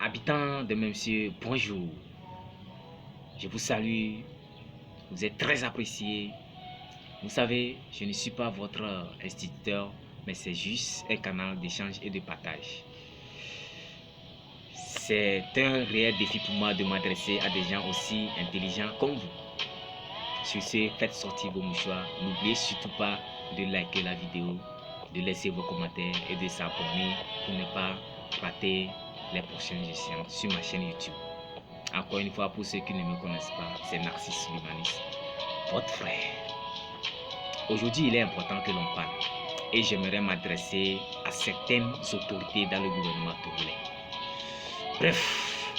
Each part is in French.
Habitants de Monsieur, bonjour. Je vous salue. Vous êtes très appréciés. Vous savez, je ne suis pas votre instituteur, mais c'est juste un canal d'échange et de partage. C'est un réel défi pour moi de m'adresser à des gens aussi intelligents comme vous. Sur ce, faites sortir vos mouchoirs. N'oubliez surtout pas de liker la vidéo, de laisser vos commentaires et de s'abonner pour ne pas rater les prochaines émissions sur ma chaîne YouTube. Encore une fois, pour ceux qui ne me connaissent pas, c'est Narcisse Lumanis, votre frère. Aujourd'hui, il est important que l'on parle et j'aimerais m'adresser à certaines autorités dans le gouvernement togolais. Bref,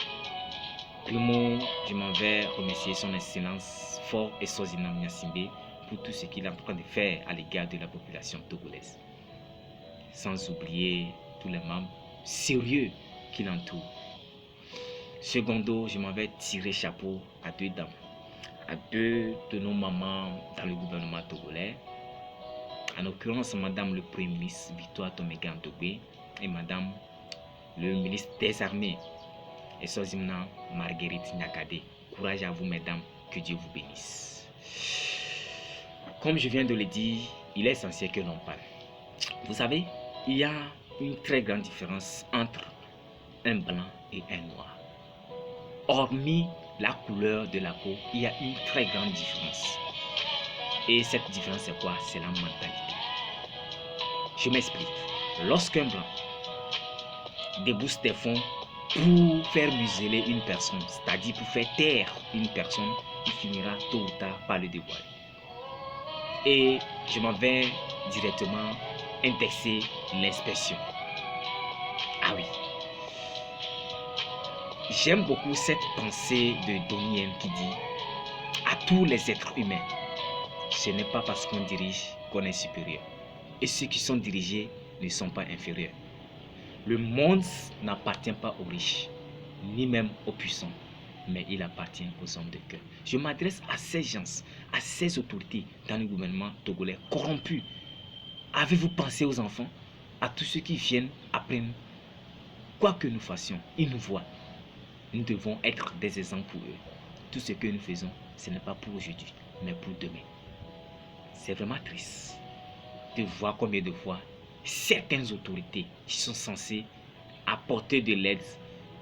primo, je m'en vais remercier son excellence Faure Essozinam Gnassingbé pour tout ce qu'il est en train de faire à l'égard de la population togolaise. Sans oublier tous les membres sérieux qui l'entourent. Secondo, je m'en vais tirer chapeau à deux dames, à deux de nos mamans dans le gouvernement togolais, en l'occurrence Madame le Premier ministre Victoire Toméga Ndobé et Madame le ministre des Armées Essozimna Marguerite Nyakade. Courage à vous mesdames, que Dieu vous bénisse. Comme je viens de le dire, il est essentiel que l'on parle. Vous savez, il y a une très grande différence entre un blanc et un noir. Hormis la couleur de la peau, il y a une très grande différence. Et cette différence, c'est quoi? C'est la mentalité. Je m'explique. Lorsqu'un blanc débourse des fonds pour faire museler une personne, c'est-à-dire pour faire taire une personne, il finira tôt ou tard par le dévoiler. Et je m'en vais directement indexer l'expression. Ah oui. J'aime beaucoup cette pensée de Donnie qui dit à tous les êtres humains, ce n'est pas parce qu'on dirige qu'on est supérieur. Et ceux qui sont dirigés ne sont pas inférieurs. Le monde n'appartient pas aux riches, ni même aux puissants, mais il appartient aux hommes de cœur. Je m'adresse à ces gens, à ces autorités dans le gouvernement togolais corrompus. Avez-vous pensé aux enfants, à tous ceux qui viennent après nous? Quoi que nous fassions, ils nous voient. Nous devons être des exemples pour eux. Tout ce que nous faisons, ce n'est pas pour aujourd'hui, mais pour demain. C'est vraiment triste de voir combien de fois certaines autorités qui sont censées apporter de l'aide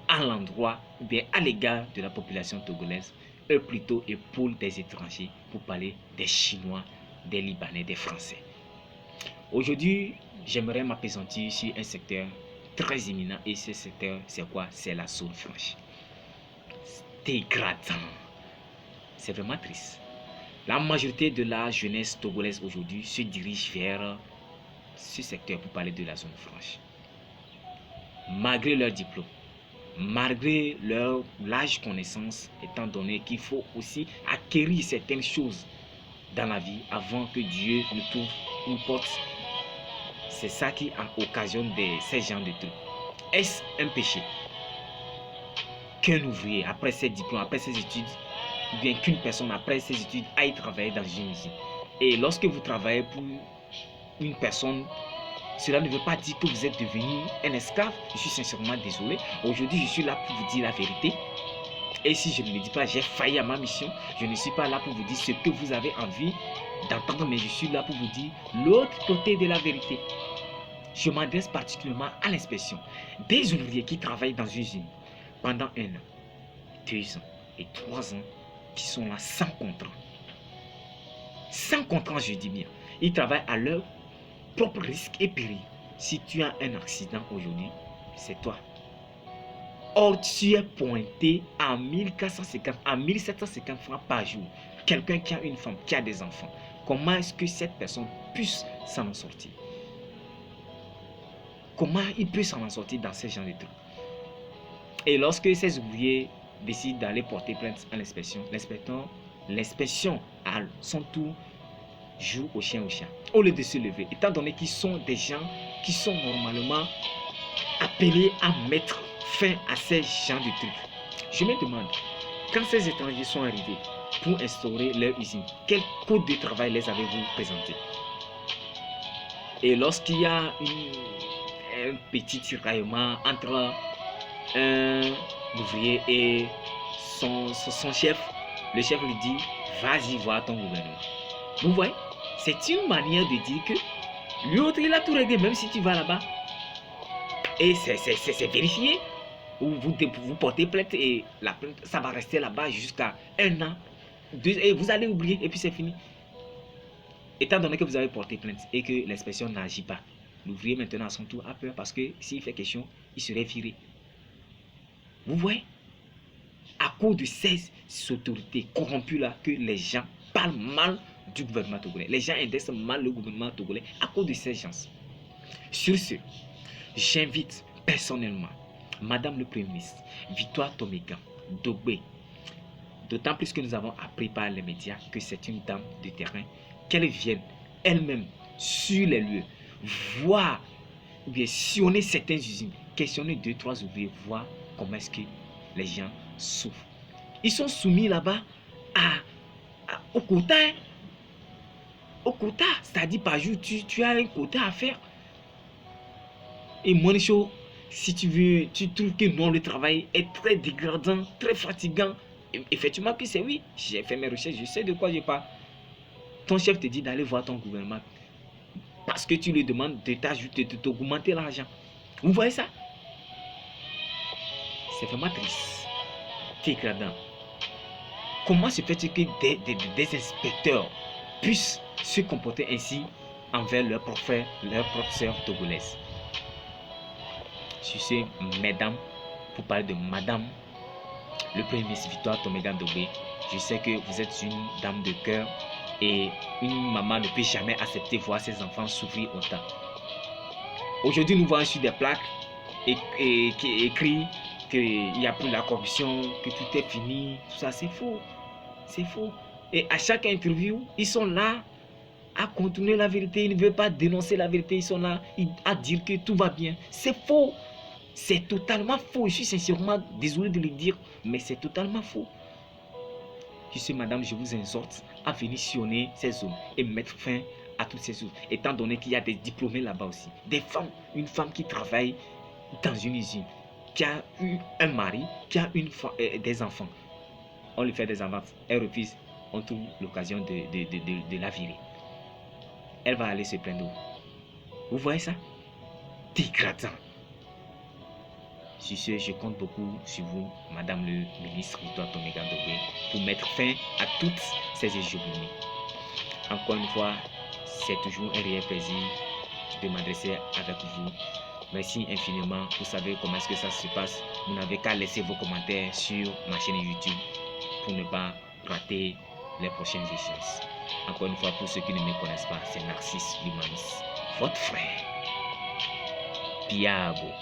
à l'endroit ou bien à l'égard de la population togolaise, eux plutôt épaulent des étrangers pour parler des Chinois, des Libanais, des Français. Aujourd'hui, j'aimerais m'appesantir sur un secteur très éminent et ce secteur, c'est quoi? C'est la zone franche. Dégradant. C'est vraiment triste. La majorité de la jeunesse togolaise aujourd'hui se dirige vers ce secteur pour parler de la zone franche. Malgré leur diplôme, malgré leur large connaissance, étant donné qu'il faut aussi acquérir certaines choses dans la vie avant que Dieu nous trouve une porte. C'est ça qui occasionne ces genres de trucs. Est-ce un péché qu'un ouvrier, après ses diplômes, après ses études, ou bien qu'une personne après ses études aille travailler dans une usine? Et lorsque vous travaillez pour une personne, cela ne veut pas dire que vous êtes devenu un esclave. Je suis sincèrement désolé. Aujourd'hui, je suis là pour vous dire la vérité. Et si je ne le dis pas, j'ai failli à ma mission. Je ne suis pas là pour vous dire ce que vous avez envie d'entendre, mais je suis là pour vous dire l'autre côté de la vérité. Je m'adresse particulièrement à l'inspection. Des ouvriers qui travaillent dans une usine pendant 1 an, 2 ans et 3 ans, qui sont là sans contrat. Sans contrat, je dis bien. Ils travaillent à leur propre risque et péril. Si tu as un accident aujourd'hui, c'est toi. Or, tu es pointé à 1450, à 1750 francs par jour. Quelqu'un qui a une femme, qui a des enfants. Comment est-ce que cette personne puisse s'en sortir? Comment il peut s'en sortir dans ce genre de trucs? Et lorsque ces ouvriers décident d'aller porter plainte à l'inspection, l'inspection à son tour joue au chien au lieu de se lever, étant donné qu'ils sont des gens qui sont normalement appelés à mettre fin à ces genres de trucs. Je me demande, quand ces étrangers sont arrivés pour instaurer leur usine, quel code de travail les avez-vous présenté? Et lorsqu'il y a un petit tiraillement entre un ouvrier et son chef, le chef lui dit, vas-y voir ton gouvernement. Vous voyez, c'est une manière de dire que l'autre, il a tout réglé, même si tu vas là-bas. Et c'est vérifié. Vous portez plainte et la plainte, ça va rester là-bas jusqu'à 1 an. Et vous allez oublier et puis c'est fini. Étant donné que vous avez porté plainte et que l'inspection n'agit pas, l'ouvrier maintenant à son tour a peur parce que s'il fait question, il serait viré. Vous voyez, à cause de ces autorités corrompues là, que les gens parlent mal du gouvernement togolais. Les gens indexent mal le gouvernement togolais à cause de ces gens. Sur ce, j'invite personnellement Madame le Premier ministre, Victoire Tomégan Dogbe, d'autant plus que nous avons appris par les médias que c'est une dame de terrain, qu'elle vienne elle-même sur les lieux, voir ou bien sillonner certaines usines, questionner 2-3 ouvriers, voir comment est-ce que les gens souffrent. Ils sont soumis là-bas au quota. Au quota, c'est-à-dire par jour, tu as un quota à faire. Et moi, si tu trouves que non, le travail est très dégradant, très fatigant, effectivement que c'est oui, j'ai fait mes recherches, je sais de quoi je parle. Ton chef te dit d'aller voir ton gouvernement parce que tu lui demandes de t'ajouter, de t'augmenter l'argent. Vous voyez ça? C'est vraiment triste, dégradant. Comment se fait-il que des inspecteurs puissent se comporter ainsi envers leurs professeurs togolaises? Sur ce, mesdames, pour parler de madame le Premier ministre Victoire Tomégan Dogbe, je sais que vous êtes une dame de cœur et une maman ne peut jamais accepter voir ses enfants souffrir autant. Aujourd'hui, nous voyons sur des plaques qui écrit qu'il n'y a plus la corruption, que tout est fini, tout ça, c'est faux. C'est faux. Et à chaque interview, ils sont là à contourner la vérité, ils ne veulent pas dénoncer la vérité, ils sont là à dire que tout va bien. C'est faux. C'est totalement faux. Je suis sincèrement désolé de le dire, mais c'est totalement faux. Je sais, madame, je vous exhorte à venir sillonner ces zones et mettre fin à toutes ces choses, étant donné qu'il y a des diplômés là-bas aussi. Des femmes, une femme qui travaille dans une usine, qui a eu un mari, qui a des enfants. On lui fait des avances, elle refuse, on trouve l'occasion de la virer. Elle va aller se plaindre. Vous voyez ça? Dégradant. Sur ce, je compte beaucoup sur vous, Madame le ministre Victoire Tomégan Dogbe, pour mettre fin à toutes ces hégémonies. Encore une fois, c'est toujours un réel plaisir de m'adresser avec vous. Merci infiniment. Vous savez comment est-ce que ça se passe. Vous n'avez qu'à laisser vos commentaires sur ma chaîne YouTube pour ne pas rater les prochaines échéances. Encore une fois, pour ceux qui ne me connaissent pas, c'est Narcisse Lumanis, votre frère. Piabo.